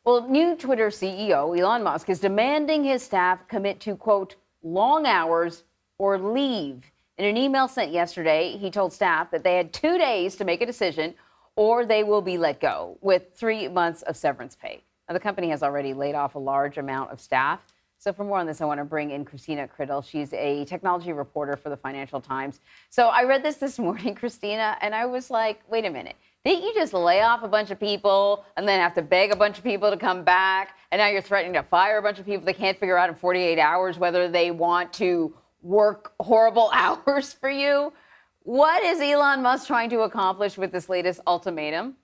Well, new Twitter CEO Elon Musk is demanding his staff commit to, quote, long hours or leave. In an email sent yesterday, he told staff that they had 2 days to make a decision or they will be let go with 3 months of severance pay. Now, the company has already laid off a large amount of staff. So for more on this, I want to bring in Christina Criddle. She's a technology reporter for the Financial Times. So I read this morning, Christina, and I was like, wait a minute. Didn't you just lay off a bunch of people and then have to beg a bunch of people to come back? And now you're threatening to fire a bunch of people. They can't figure out in 48 hours whether they want to work horrible hours for you. What is Elon Musk trying to accomplish with this latest ultimatum?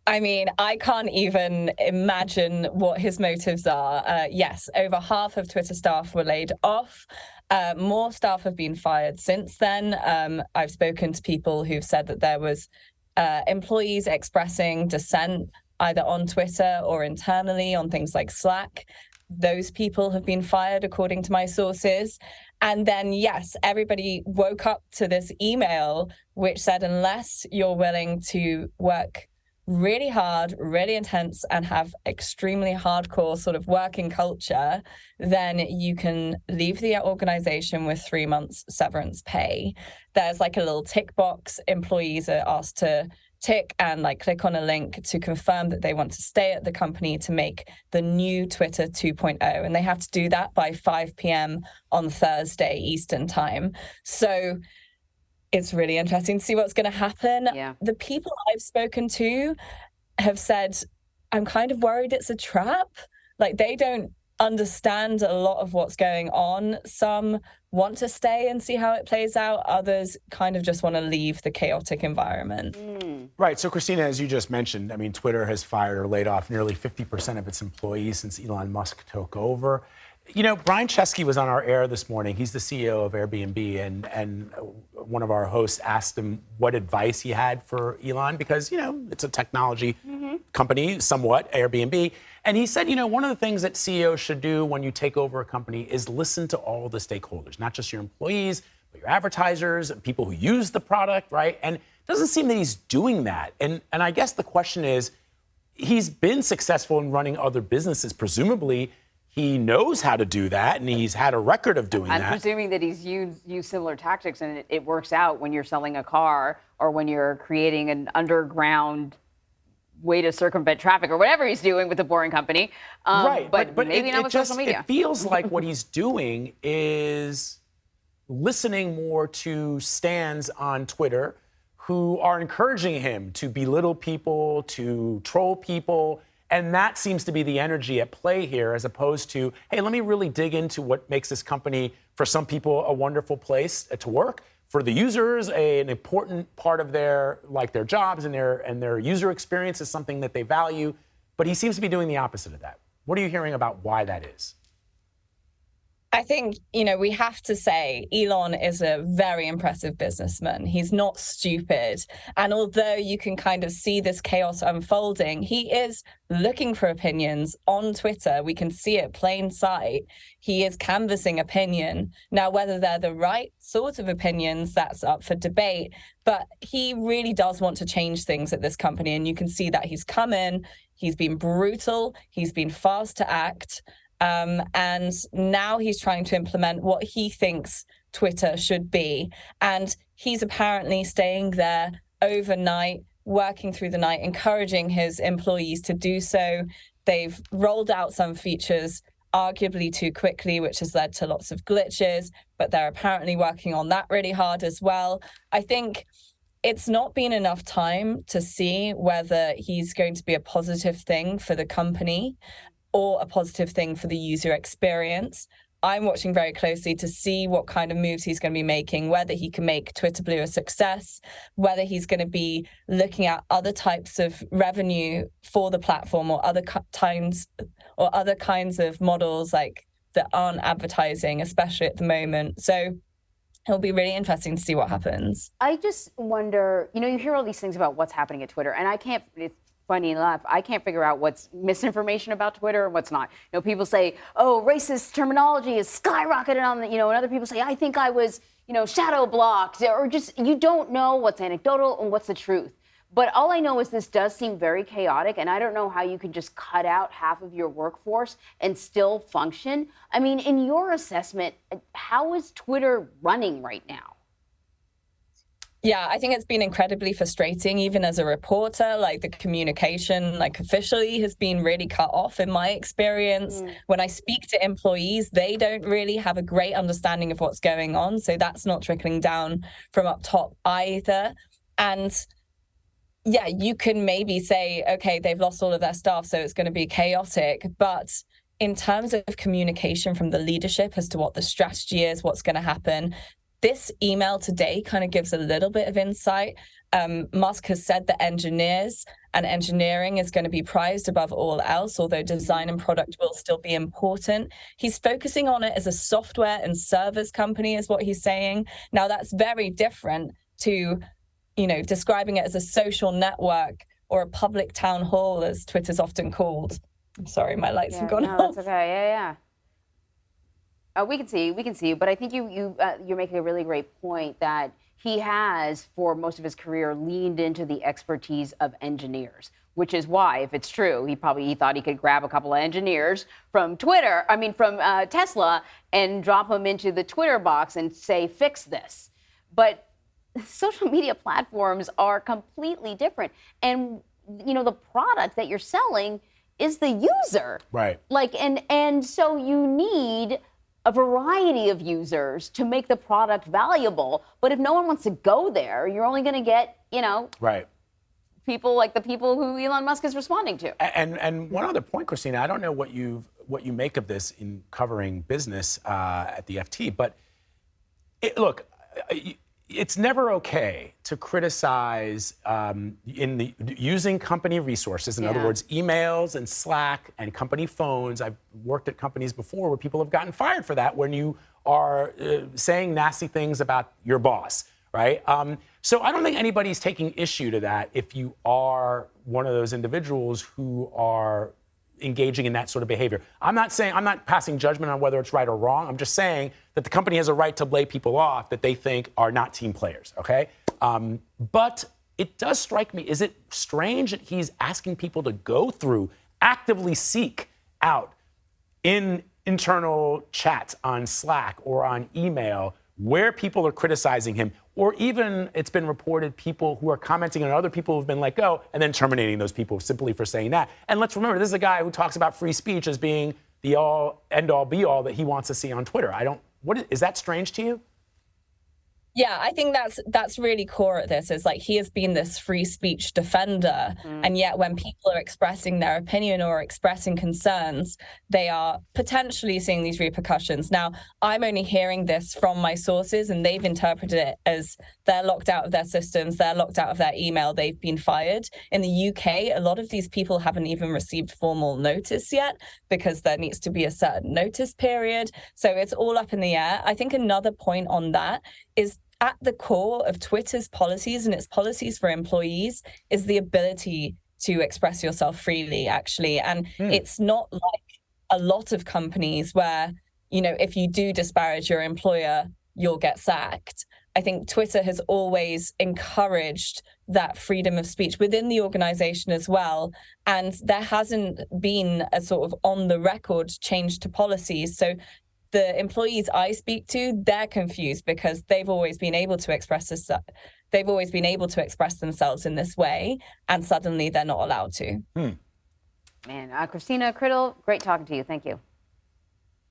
I mean, I can't even imagine what his motives are. Yes, over half of Twitter staff were laid off. More staff have been fired since then. I've spoken to people who've said that there was employees expressing dissent either on Twitter or internally on things like Slack. Those people have been fired, according to my sources. And then, yes, everybody woke up to this email which said, unless you're willing to work really hard, really intense, and have extremely hardcore sort of working culture, then you can leave the organization with 3 months severance pay. There's like a little tick box. Employees are asked to tick and like click on a link to confirm that they want to stay at the company to make the new Twitter 2.0. And they have to do that by 5 p.m. on Thursday Eastern time. So it's really interesting to see what's going to happen. Yeah. The people I've spoken to have said, I'm kind of worried it's a trap. Like, they don't understand a lot of what's going on. Some want to stay and see how it plays out. Others kind of just want to leave the chaotic environment. Right. So, Christina, as you just mentioned, I mean, Twitter has fired or laid off nearly 50% of its employees since Elon Musk took over. You know, Brian Chesky was on our air this morning. He's the CEO of Airbnb, and one of our hosts asked him what advice he had for Elon because, you know, it's a technology company, somewhat, Airbnb. And he said, you know, one of the things that CEOs should do when you take over a company is listen to all the stakeholders, not just your employees, but your advertisers, people who use the product, right? And it doesn't seem that he's doing that. And I guess the question is, he's been successful in running other businesses, presumably. He knows how to do that, and he's had a record of doing that. I'm presuming that he's used similar tactics, and it works out when you're selling a car or when you're creating an underground way to circumvent traffic or whatever he's doing with the Boring Company. Right, but maybe not with social media. It feels like what he's doing is listening more to stans on Twitter who are encouraging him to belittle people, to troll people. And that seems to be the energy at play here, as opposed to, hey, let me really dig into what makes this company, for some people, a wonderful place to work. For the users, an important part of their jobs and their user experience is something that they value. But he seems to be doing the opposite of that. What are you hearing about why that is? I think, you know, we have to say Elon is a very impressive businessman. He's not stupid. And although you can kind of see this chaos unfolding, he is looking for opinions on Twitter. We can see it plain sight. He is canvassing opinion. Now, whether they're the right sort of opinions, that's up for debate. But he really does want to change things at this company. And you can see that he's come in, he's been brutal, he's been fast to act. And now he's trying to implement what he thinks Twitter should be. And he's apparently staying there overnight, working through the night, encouraging his employees to do so. They've rolled out some features arguably too quickly, which has led to lots of glitches, but they're apparently working on that really hard as well. I think it's not been enough time to see whether he's going to be a positive thing for the company or a positive thing for the user experience. I'm watching very closely to see what kind of moves he's going to be making, whether he can make Twitter Blue a success, whether he's going to be looking at other types of revenue for the platform or other kinds of models like that aren't advertising, especially at the moment. So it'll be really interesting to see what happens. I just wonder, you know, you hear all these things about what's happening at Twitter, and it's funny enough, I can't figure out what's misinformation about Twitter and what's not. You know, people say, oh, racist terminology is skyrocketed on the, you know, and other people say, I think I was, you know, shadow blocked, or just, you don't know what's anecdotal and what's the truth. But all I know is this does seem very chaotic, and I don't know how you can just cut out half of your workforce and still function. I mean, in your assessment, how is Twitter running right now? Yeah, I think it's been incredibly frustrating, even as a reporter. Like, the communication, like, officially has been really cut off in my experience. When I speak to employees, they don't really have a great understanding of what's going on. So that's not trickling down from up top either. And yeah, you can maybe say, okay, they've lost all of their staff, so it's going to be chaotic. But in terms of communication from the leadership as to what the strategy is, what's going to happen, this email today kind of gives a little bit of insight. Musk has said that engineers and engineering is going to be prized above all else, although design and product will still be important. He's focusing on it as a software and servers company, is what he's saying. Now, that's very different to, you know, describing it as a social network or a public town hall, as Twitter's often called. I'm sorry, my lights have gone off. That's okay. Yeah. We can see you, but I think you're making a really great point that he has, for most of his career, leaned into the expertise of engineers, which is why, if it's true, he thought he could grab a couple of engineers from Tesla and drop them into the Twitter box and say, fix this. But social media platforms are completely different, and you know, the product that you're selling is the user, right? Like, and so you need a variety of users to make the product valuable. But if no one wants to go there, you're only going to get, you know, right, people like the people who Elon Musk is responding to. And one other point, Christina, I don't know what you make of this in covering business at the FT, but look, it's never okay to criticize using company resources. In other words, emails and Slack and company phones. I've worked at companies before where people have gotten fired for that when you are saying nasty things about your boss, right? So I don't think anybody's taking issue to that if you are one of those individuals who are engaging in that sort of behavior. I'm not passing judgment on whether it's right or wrong. I'm just saying that the company has a right to lay people off that they think are not team players, okay? But it does strike me, is it strange that he's asking people to go through, actively seek out in internal chats on Slack or on email where people are criticizing him, or even it's been reported people who are commenting on other people who've been let go and then terminating those people simply for saying that. And let's remember, this is a guy who talks about free speech as being the end-all, be-all that he wants to see on Twitter. Is that strange to you? Yeah, I think that's really core at this, is like, he has been this free speech defender. And yet when people are expressing their opinion or expressing concerns, they are potentially seeing these repercussions. Now, I'm only hearing this from my sources, and they've interpreted it as they're locked out of their systems, they're locked out of their email, they've been fired. In the UK, a lot of these people haven't even received formal notice yet, because there needs to be a certain notice period. So it's all up in the air. I think another point on that is, at the core of Twitter's policies and its policies for employees is the ability to express yourself freely, actually. And it's not like a lot of companies where, you know, if you do disparage your employer, you'll get sacked. I think Twitter has always encouraged that freedom of speech within the organization as well. And there hasn't been a sort of on the record change to policies. So the employees I speak to, they're confused because they've always been able to express themselves in this way, and suddenly they're not allowed to. Man, Christina Criddle, great talking to you. Thank you.